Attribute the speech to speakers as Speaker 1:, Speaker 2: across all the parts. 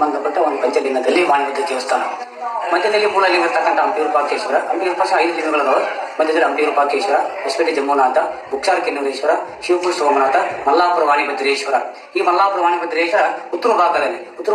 Speaker 1: ಸಂಬಂಧಪಟ್ಟ ಒಂದು ಪಂಚಲಿಂಗದಲ್ಲಿ ವಾಣಿಭದ್ರ ದೇವಸ್ಥಾನ. ಮಧ್ಯದಲ್ಲಿ ಮೂಲಲಿಂಗ ಇರ್ತಕ್ಕಂಥ ಹಂಪಿ ವಿರೂಪಾಕ್ಷೇಶ್ವರ, ಹಂಪಿ ವಿರೂಪಾಕ್ಷ 5 ಲಿಂಗಗಳದಾವ. ಮಧ್ಯದಲ್ಲಿ ಹಂಪಿ ವಿರೂಪಾಕ್ಷೇಶ್ವರ, ಹೊಸಪೇಟೆ ಜಂಬೂನಾಥ, ಬುಕ್ಸಾರ ಕಿನ್ನೂರೇಶ್ವರ, ಶಿವಪುರ ಸೋಮನಾಥ, ಮಲ್ಲಾಪುರ ವಾಣಿಭದ್ರೇಶ್ವರ. ಈ ಮಲ್ಲಾಪುರ ವಾಣಿಭದ್ರೇಶ್ವರ ಉತ್ತರ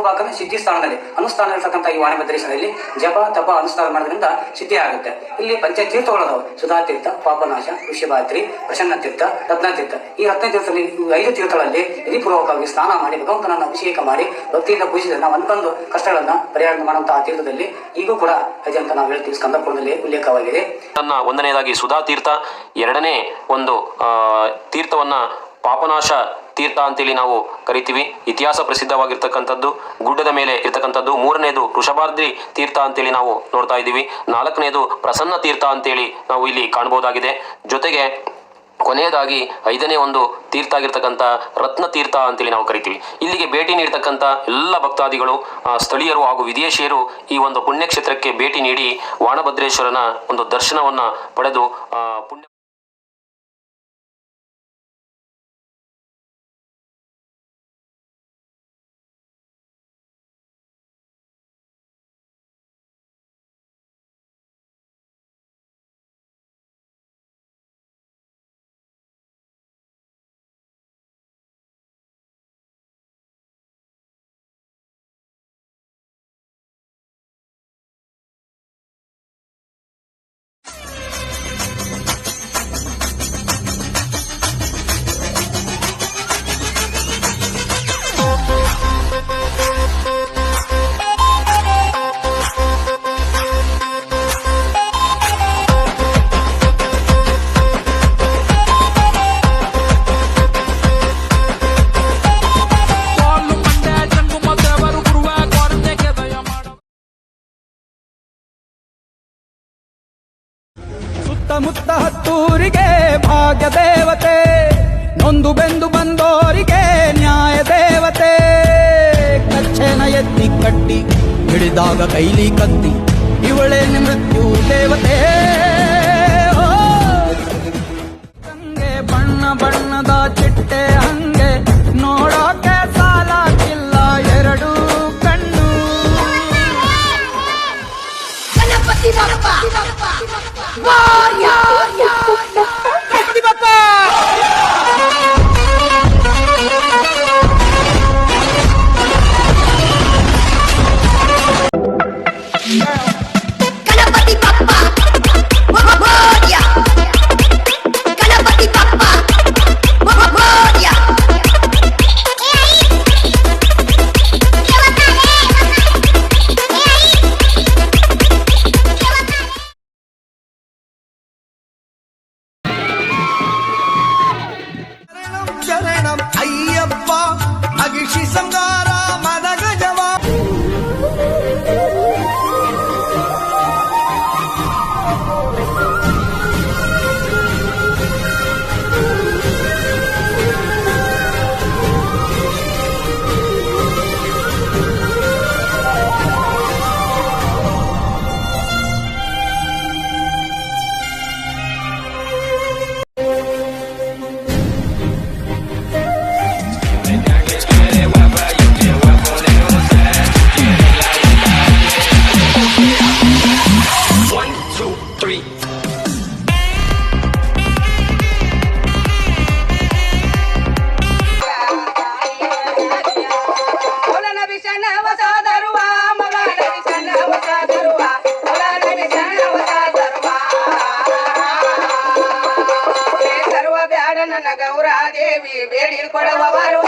Speaker 1: ಭಾಗದ ಸಿದ್ಧಿ ಸ್ಥಾನದಲ್ಲಿ ಅನುಷ್ಠಾನ ಇರತಕ್ಕಂಥ ಈ ವಾಣಿಭದ್ರೇಶ್ವರಲ್ಲಿ ಜಪ ತಪ ಅನುಷ್ಠಾನ ಮಾಡೋದ್ರಿಂದ ಸಿದ್ಧಿ ಆಗುತ್ತೆ. ಇಲ್ಲಿ ಪಂಚತೀರ್ಥಗಳದಾವ: ಸುಧಾತೀರ್ಥ, ಪಾಪನಾಶ, ಋಷಭಾದ್ರಿ, ಪ್ರಸನ್ನ ತೀರ್ಥ, ರತ್ನತೀರ್ಥ. ಈ ರತ್ನತೀರ್ಥದಲ್ಲಿ 5 ತೀರ್ಥಗಳಲ್ಲಿ ವಿಧಿಪೂರ್ವಕವಾಗಿ ಸ್ನಾನ ಮಾಡಿ ಭಗವಂತನನ್ನು ಅಭಿಷೇಕ ಮಾಡಿ ಭಕ್ತಿಯಿಂದ ಪೂಜಿಸಿದ್ರೆ ನಾವು ಅನ್ಕೊಂಡು ಕಷ್ಟಗಳನ್ನ ಪರಿಹಾರ ಮಾಡುವಂತಹ ತೀರ್ಥದಲ್ಲಿ ಈಗೂ ಕೂಡ ಇದೆ ಅಂತ ನಾವು ಹೇಳ್ತೀವಿ. ಸ್ಕಂದಪುರದಲ್ಲಿ ಉಲ್ಲೇಖವಾಗಿದೆ.
Speaker 2: ಒಂದನೇದಾಗಿ ಸುಧಾ ತೀರ್ಥ, ಎರಡನೇ ಒಂದು ತೀರ್ಥವನ್ನ ಪಾಪನಾಶ ತೀರ್ಥ ಅಂತೇಳಿ ನಾವು ಕರಿತೀವಿ, ಇತಿಹಾಸ ಪ್ರಸಿದ್ಧವಾಗಿರ್ತಕ್ಕಂಥದ್ದು, ಗುಡ್ಡದ ಮೇಲೆ ಇರ್ತಕ್ಕಂಥದ್ದು. ಮೂರನೇದು ವೃಷಭಾದ್ರಿ ತೀರ್ಥ ಅಂತೇಳಿ ನಾವು ನೋಡ್ತಾ ಇದ್ದೀವಿ. ನಾಲ್ಕನೇದು ಪ್ರಸನ್ನ ತೀರ್ಥ ಅಂತೇಳಿ ನಾವು ಇಲ್ಲಿ ಕಾಣಬಹುದಾಗಿದೆ. ಜೊತೆಗೆ ಕೊನೆಯದಾಗಿ 5ನೇ ಒಂದು ತೀರ್ಥ ಆಗಿರ್ತಕ್ಕಂಥ ರತ್ನ ತೀರ್ಥ ಅಂತೇಳಿ ನಾವು ಕರಿತೀವಿ. ಇಲ್ಲಿಗೆ ಭೇಟಿ ನೀಡ್ತಕ್ಕಂಥ ಎಲ್ಲ ಭಕ್ತಾದಿಗಳು, ಸ್ಥಳೀಯರು ಹಾಗೂ ವಿದೇಶಿಯರು ಈ ಒಂದು ಪುಣ್ಯಕ್ಷೇತ್ರಕ್ಕೆ ಭೇಟಿ ನೀಡಿ ವಾಣಭದ್ರೇಶ್ವರನ ಒಂದು ದರ್ಶನವನ್ನ ಪಡೆದು ಪುಣ್ಯ
Speaker 3: ಮುತ್ತ ಹತ್ತೂರಿಗೆ ಭಾಗ್ಯ ದೇವತೆ, ನೊಂದು ಬೆಂದು ಬಂದೋರಿಗೆ ನ್ಯಾಯ ದೇವತೆ. ಕಚ್ಚೆನ ಎತ್ತಿ ಕಟ್ಟಿ ಹಿಡಿದಾಗ ಕೈಲಿ ಕತ್ತಿ, ಇವಳೇ ಮೃತ್ಯು ದೇವತೆ. ಹಂಗೆ ಬಣ್ಣ ಬಣ್ಣದ ಚಿಟ್ಟೆ ಹಂಗೆ ನೋಡೋಕೆ ಸಾಲಾಗಿಲ್ಲ ಎರಡು ಕಣ್ಣು. ಗಣಪತಿ ಬಪ್ಪ
Speaker 4: ಅಯ್ಯಪ್ಪ ಅಗಿಷಿ ಸಂಗಾರ ಮದಗ ಜವ.
Speaker 5: ನನ್ನ ಗೌರಾದೇವಿ ಬೇಡಿ ಕೊಡುವವರು